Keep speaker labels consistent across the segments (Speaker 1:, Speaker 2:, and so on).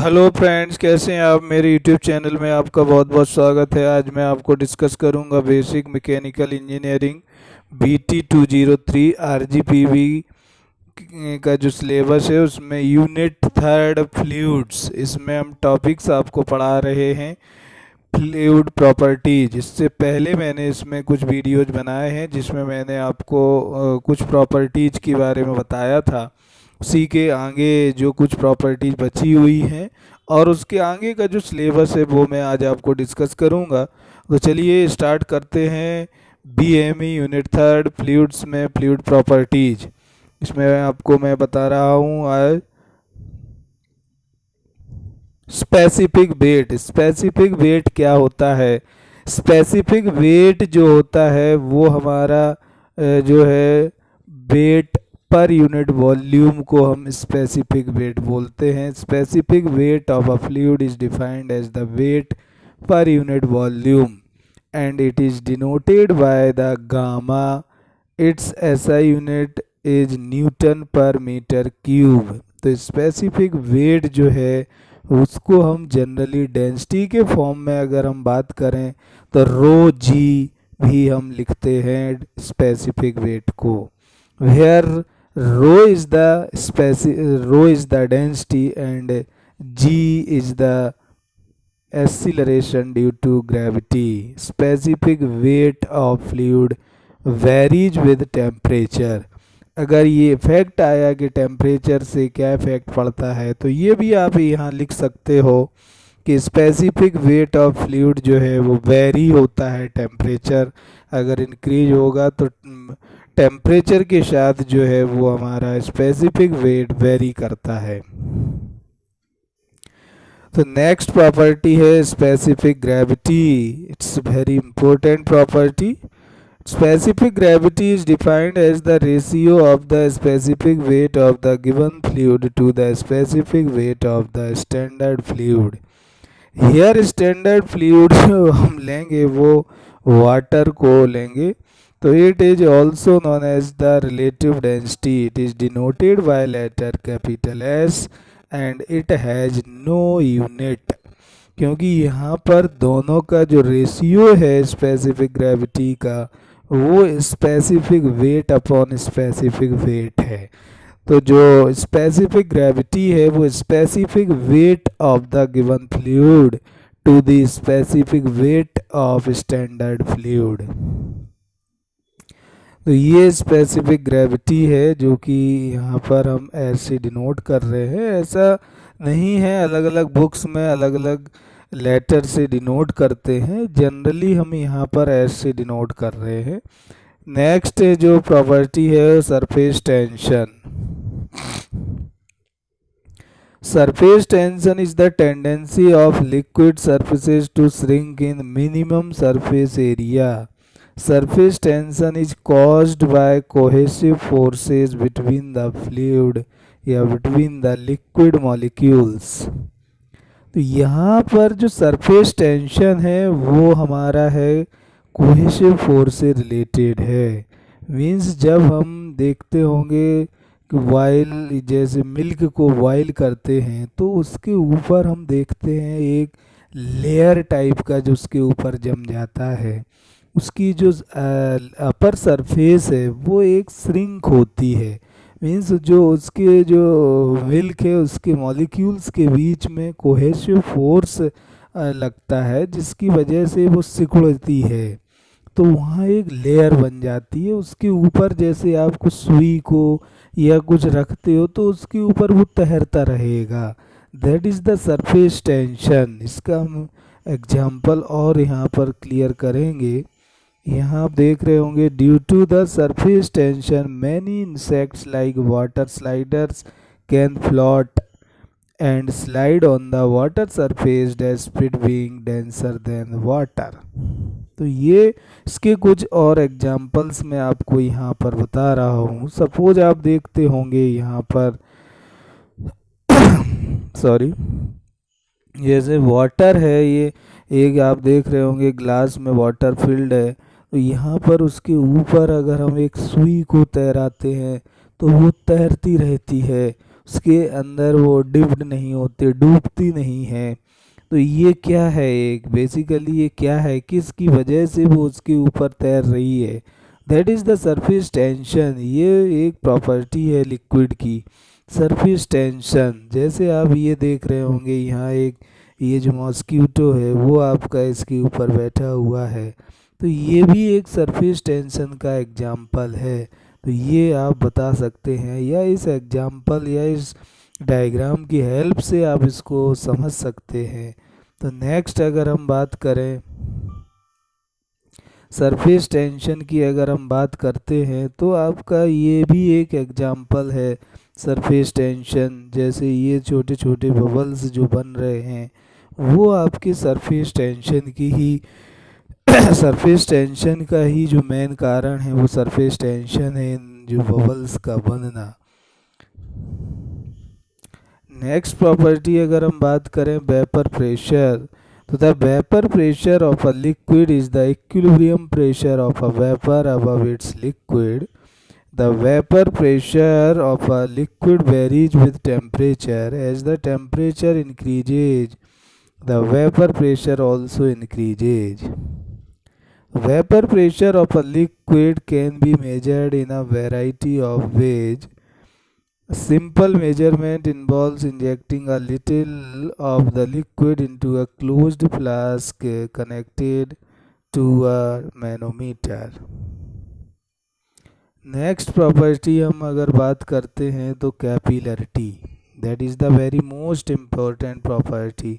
Speaker 1: Hello friends, कैसे हैं आप। मेरे यूट्यूब चैनल में आपका बहुत बहुत स्वागत है। आज मैं आपको डिस्कस करूंगा basic mechanical engineering BT 203 RGPV का जो सिलेबस है उसमें यूनिट थर्ड फ्लूइड्स, इसमें हम टॉपिक्स आपको पढ़ा रहे हैं। फ्लूइड प्रॉपर्टीज, इससे पहले मैंने इसमें कुछ वीडियोज बनाए हैं जिसमें मैंने आपको कुछ प्रॉपर्टीज के बारे में बताया था। उसी के आगे जो कुछ प्रॉपर्टीज बची हुई हैं और उसके आगे का जो सिलेबस है वो मैं आज आपको डिस्कस करूंगा। तो चलिए स्टार्ट करते हैं। BME यूनिट थर्ड फ्लूइड्स में फ्लूइड प्रॉपर्टीज, इसमें आपको मैं बता रहा हूँ आज स्पेसिफिक वेट। स्पेसिफिक वेट क्या होता है? स्पेसिफिक वेट जो होता है वो हमारा जो है वेट पर यूनिट वॉल्यूम को हम स्पेसिफिक वेट बोलते हैं। Specific weight of a fluid is defined as the weight per unit volume and it is denoted by the gamma. It's SI unit is newton per metre cube. तो specific weight जो है उसको हम generally density के form में अगर हम बात करें तो ρg भी हम लिखते हैं स्पेसिफिक वेट को। Where rho is the density and g is the acceleration due to gravity. Specific weight of fluid varies with temperature. अगर ये इफेक्ट आया कि टेम्परेचर से क्या इफेक्ट पड़ता है तो ये भी आप यहाँ लिख सकते हो कि स्पेसिफिक वेट ऑफ फ्लूइड जो है वो वेरी होता है। टेम्परेचर अगर इंक्रीज होगा तो टेम्परेचर के साथ जो है वो हमारा स्पेसिफिक वेट वेरी करता है। तो नेक्स्ट प्रॉपर्टी है specific gravity. It's very important property. Specific gravity is defined as the ratio of the specific weight of the given fluid to the specific weight of the standard fluid. Here standard fluid जो हम लेंगे वो water को लेंगे। तो it is also known as the relative density. It is denoted by letter capital S and it has no unit, क्योंकि यहाँ पर दोनों का जो रेशियो है स्पेसिफिक ग्रेविटी का वो specific weight upon specific weight है। तो जो स्पेसिफिक ग्रेविटी है वो specific weight of the given fluid to the specific weight of standard fluid. तो ये स्पेसिफिक ग्रेविटी है जो कि यहाँ पर हम ऐसे डिनोट कर रहे हैं। ऐसा नहीं है, अलग अलग बुक्स में अलग अलग लेटर से डिनोट करते हैं, जनरली हम यहाँ पर ऐसे डिनोट कर रहे हैं। नेक्स्ट जो प्रॉपर्टी है surface tension. Surface tension is the tendency of liquid surfaces to shrink in minimum surface area. Surface tension is caused by cohesive forces between the fluid या बिटवीन द लिक्विड मॉलिक्यूल्स। तो यहाँ पर जो surface tension है वो हमारा है cohesive force से रिलेटेड है। मींस जब हम देखते होंगे कि बॉयल, जैसे मिल्क को बॉयल करते हैं तो उसके ऊपर हम देखते हैं एक लेयर टाइप का जो उसके ऊपर जम जाता है। उसकी जो अपर सरफेस है वो एक श्रिंक होती है। मीन्स जो उसके जो मिल्क है उसके मॉलिक्यूल्स के बीच में कोहेसिव फोर्स लगता है जिसकी वजह से वो सिकुड़ती है। तो वहाँ एक लेयर बन जाती है, उसके ऊपर जैसे आप कुछ सुई को या कुछ रखते हो तो उसके ऊपर वो तैरता रहेगा। That is the surface tension. इसका हम एग्जाम्पल और यहाँ पर क्लियर करेंगे। यहाँ आप देख रहे होंगे due to the surface tension many insects like water sliders can float and slide on the water surface despite being denser than water. तो ये इसके कुछ और एग्जाम्पल्स मैं आपको यहाँ पर बता रहा हूँ। सपोज आप देखते होंगे यहाँ पर सॉरी, जैसे वाटर है, ये एक आप देख रहे होंगे ग्लास में वाटर फिल्ड है। तो यहाँ पर उसके ऊपर अगर हम एक सुई को तैराते हैं तो वो तैरती रहती है। उसके अंदर वो डिप्ड नहीं होते, डूबती नहीं है। तो ये क्या है, एक बेसिकली ये क्या है, किसकी वजह से वो उसके ऊपर तैर रही है, that is the surface tension. ये एक प्रॉपर्टी है लिक्विड की, सरफेस टेंशन। जैसे आप ये देख रहे होंगे यहाँ एक, ये जो मॉस्किटो है वो आपका इसके ऊपर बैठा हुआ है, तो ये भी एक सरफेस टेंशन का एग्जाम्पल है। तो ये आप बता सकते हैं, या इस एग्जाम्पल या इस डायग्राम की हेल्प से आप इसको समझ सकते हैं। तो नेक्स्ट अगर हम बात करें सरफेस टेंशन की, अगर हम बात करते हैं तो आपका ये भी एक एग्जाम्पल है सरफेस टेंशन। जैसे ये छोटे छोटे बबल्स जो बन रहे हैं वो आपके सरफेस टेंशन की ही सरफेस टेंशन का ही जो मेन कारण है वो सरफेस टेंशन है, जो बबल्स का बनना। नेक्स्ट प्रॉपर्टी अगर हम बात करें वेपर प्रेशर, तो the vapour pressure of a liquid is the equilibrium pressure of a vapour above it's liquid. The vapor pressure of a liquid varies with temperature. As the temperature increases, the vapor pressure also increases. Vapor pressure of a liquid can be measured in a variety of ways. A simple measurement involves injecting a little of the liquid into a closed flask connected to a manometer. Next property हम अगर बात करते हैं तो capillarity, that is the very most important property.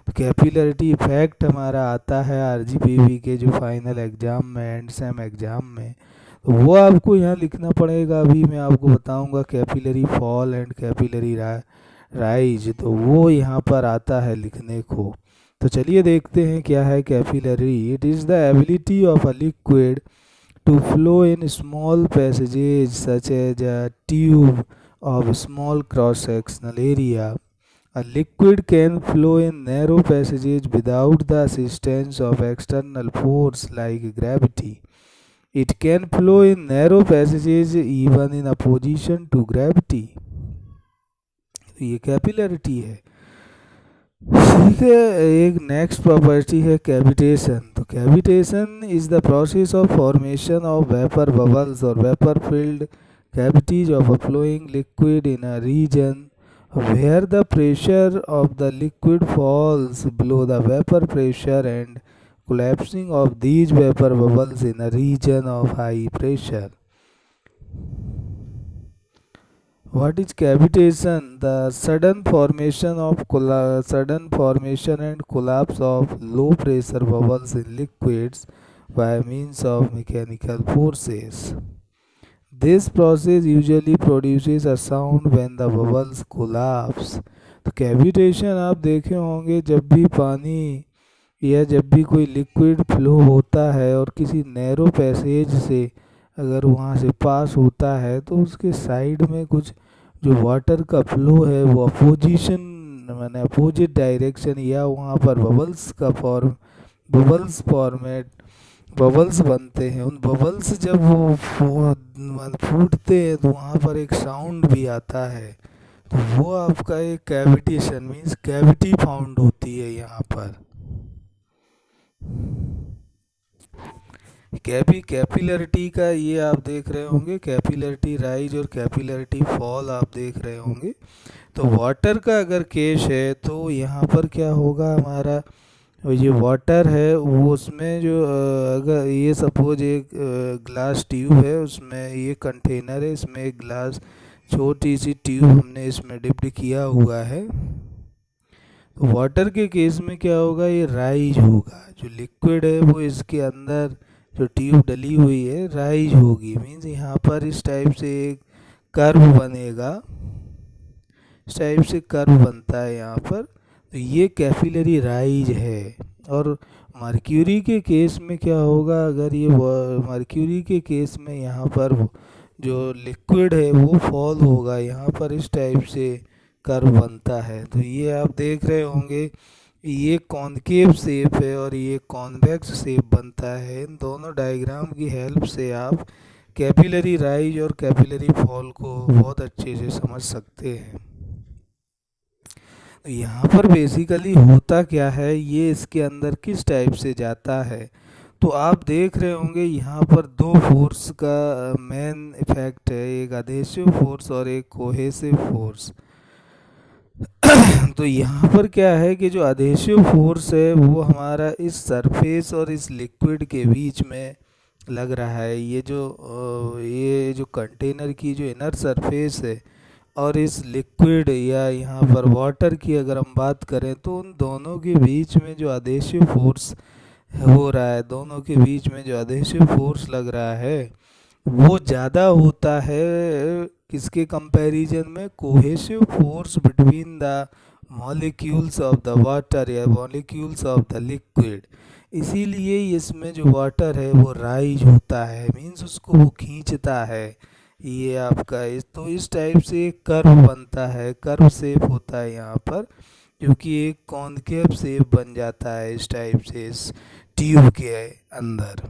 Speaker 1: तो capillarity effect हमारा आता है आरजीपीवी के जो फाइनल एग्ज़ाम में, एंड सेम एग्ज़ाम में, तो वो आपको यहाँ लिखना पड़ेगा। अभी मैं आपको बताऊंगा capillary fall and capillary rise, तो वो यहाँ पर आता है लिखने को। तो चलिए देखते हैं क्या है capillary. It is the ability of a liquid to flow in small passages such as a tube of small cross-sectional area. A liquid can flow in narrow passages without the assistance of external force like gravity. It can flow in narrow passages even in opposition to gravity. ये capillarity है। ठीक है, एक next property है cavitation. तो cavitation is the process of formation of vapour bubbles और vapour filled cavities of a flowing liquid in a region where the pressure of the liquid falls below the vapour pressure and collapsing of these vapor bubbles in a region of high pressure. What is cavitation? The sudden formation and collapse of low pressure bubbles in liquids by means of mechanical forces. This process usually produces a sound when the bubbles collapse. तो cavitation आप देखे होंगे, जब भी पानी या जब भी कोई लिक्विड फ्लो होता है और किसी नैरो पैसेज से अगर वहाँ से पास होता है तो उसके साइड में कुछ जो वाटर का फ्लो है वो अपोजिशन माने अपोजिट डायरेक्शन या वहाँ पर बबल्स बनते हैं। उन बबल्स जब वो फूटते हैं तो वहाँ पर एक साउंड भी आता है। तो वो आपका एक कैविटेशन मीन्स कैविटी फाउंड होती है यहाँ पर। कैपिलरिटी का ये आप देख रहे होंगे, कैपिलरिटी राइज और कैपिलरिटी फॉल आप देख रहे होंगे। तो वाटर का अगर केस है तो यहाँ पर क्या होगा, हमारा ये वाटर है वो उसमें जो अगर ये सपोज एक ग्लास ट्यूब है, उसमें ये कंटेनर है, इसमें एक ग्लास छोटी सी ट्यूब हमने इसमें डिप्ड किया हुआ है। तो वाटर के केस में क्या होगा, ये राइज होगा, जो लिक्विड है वो इसके अंदर जो ट्यूब डली हुई है राइज होगी, मीन्स यहाँ पर इस टाइप से एक कर्व बनेगा, इस टाइप से कर्व बनता है यहाँ पर। तो ये कैपिलरी राइज है। और मर्क्यूरी के केस में क्या होगा, अगर ये मर्क्यूरी के केस में यहाँ पर जो लिक्विड है वो फॉल होगा, यहाँ पर इस टाइप से कर्व बनता है। तो ये आप देख रहे होंगे, ये कॉनकेव शेप है और ये कॉन्वेक्स शेप बनता है। इन दोनों डायग्राम की हेल्प से आप कैपिलरी राइज और कैपिलरी फॉल को बहुत अच्छे से समझ सकते हैं। यहाँ पर बेसिकली होता क्या है, ये इसके अंदर किस टाइप से जाता है, तो आप देख रहे होंगे यहाँ पर दो फोर्स का मेन इफेक्ट है, एक अधेसिव फोर्स और एक कोहेसिव फोर्स। तो यहाँ पर क्या है कि जो अधेसिव फोर्स है वो हमारा इस सरफेस और इस लिक्विड के बीच में लग रहा है। ये जो कंटेनर की जो इनर सरफेस है और इस लिक्विड या यहाँ पर वाटर की अगर हम बात करें, तो उन दोनों के बीच में जो अधेसिव फोर्स हो रहा है, दोनों के बीच में जो अधेसिव फोर्स लग रहा है वो ज़्यादा होता है किसके कंपैरिजन में, cohesive force between the molecules of the water या मॉलिक्यूल्स ऑफ द लिक्विड। इसीलिए इसमें जो वाटर है वो राइज होता है, मीन्स उसको वो खींचता है। ये आपका इस टाइप से एक कर्व बनता है, कर्व शेप होता है यहाँ पर, क्योंकि एक कॉनकेव शेप बन जाता है इस टाइप से इस ट्यूब के अंदर।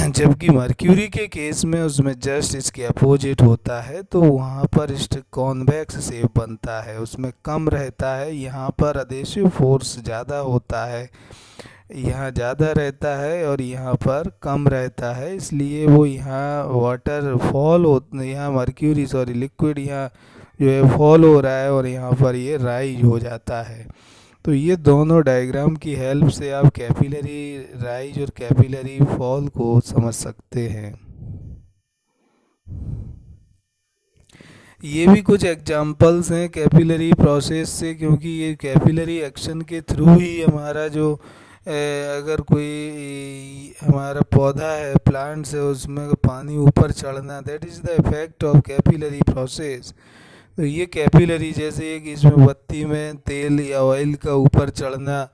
Speaker 1: जबकि मर्क्यूरी के केस में उसमें जस्ट इसके अपोजिट होता है, तो वहाँ पर इस कॉन्वेक्स शेप बनता है, उसमें कम रहता है। यहाँ पर अधेसिव फोर्स ज़्यादा होता है, यहाँ ज़्यादा रहता है और यहाँ पर कम रहता है, इसलिए वो यहाँ वाटर फॉल हो, यहाँ मर्क्यूरी सॉरी लिक्विड यहाँ जो है फॉल हो रहा है और यहाँ पर ये राइज हो जाता है। तो ये दोनों डायग्राम की हेल्प से आप कैपिलरी राइज और कैपिलरी फॉल को समझ सकते हैं। ये भी कुछ एग्जांपल्स हैं कैपिलरी प्रोसेस से, क्योंकि ये कैपिलरी एक्शन के थ्रू ही हमारा जो अगर कोई हमारा पौधा है, प्लांट्स है, उसमें पानी ऊपर चढ़ना, that is the effect of capillary process. तो ये कैपिलरी जैसे कि इसमें बत्ती में तेल या ऑयल का ऊपर चढ़ना,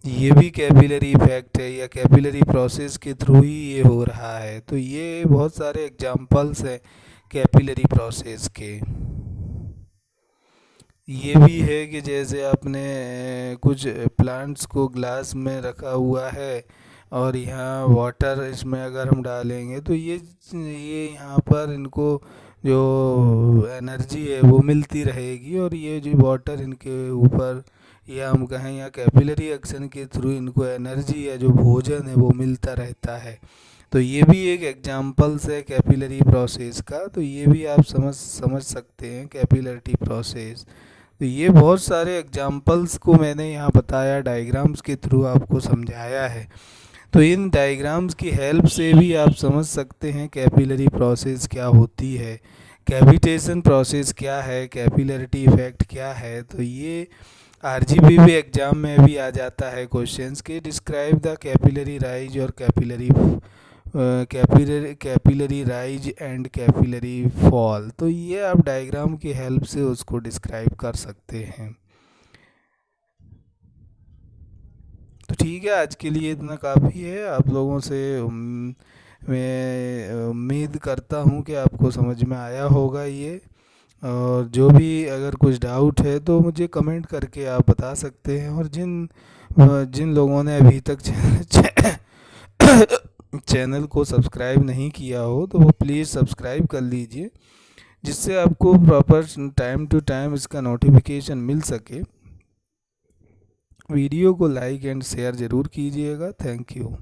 Speaker 1: ये भी कैपिलरी इफेक्ट है या कैपिलरी प्रोसेस के थ्रू ही ये हो रहा है। तो ये बहुत सारे एग्जांपल्स हैं कैपिलरी प्रोसेस के। ये भी है कि जैसे आपने कुछ प्लांट्स को ग्लास में रखा हुआ है और यहाँ वाटर इसमें अगर हम डालेंगे तो ये यहाँ पर इनको जो एनर्जी है वो मिलती रहेगी, और ये जो वाटर इनके ऊपर या हम कहें या कैपिलरी एक्शन के थ्रू इनको एनर्जी या जो भोजन है वो मिलता रहता है। तो ये भी एक एग्जांपल्स है कैपिलरी प्रोसेस का। तो ये भी आप समझ सकते हैं कैपिलरी प्रोसेस। तो ये बहुत सारे एग्जांपल्स को मैंने यहाँ बताया, डायग्राम्स के थ्रू आपको समझाया है। तो इन डायग्राम्स की हेल्प से भी आप समझ सकते हैं कैपिलरी प्रोसेस क्या होती है, कैविटेशन प्रोसेस क्या है, कैपिलरिटी इफेक्ट क्या है। तो ये आरजीबीबी एग्जाम में भी आ जाता है क्वेश्चंस के, डिस्क्राइब द कैपिलरी राइज और capillary rise and capillary fall. तो ये आप डायग्राम की हेल्प से उसको डिस्क्राइब कर सकते हैं। तो ठीक है, आज के लिए इतना काफ़ी है। आप लोगों से मैं उम्मीद करता हूँ कि आपको समझ में आया होगा ये, और जो भी अगर कुछ डाउट है तो मुझे कमेंट करके आप बता सकते हैं। और जिन जिन लोगों ने अभी तक चैनल को सब्सक्राइब नहीं किया हो तो वो प्लीज़ सब्सक्राइब कर लीजिए, जिससे आपको प्रॉपर टाइम टू टाइम इसका नोटिफिकेशन मिल सके। वीडियो को लाइक एंड शेयर ज़रूर कीजिएगा। Thank you.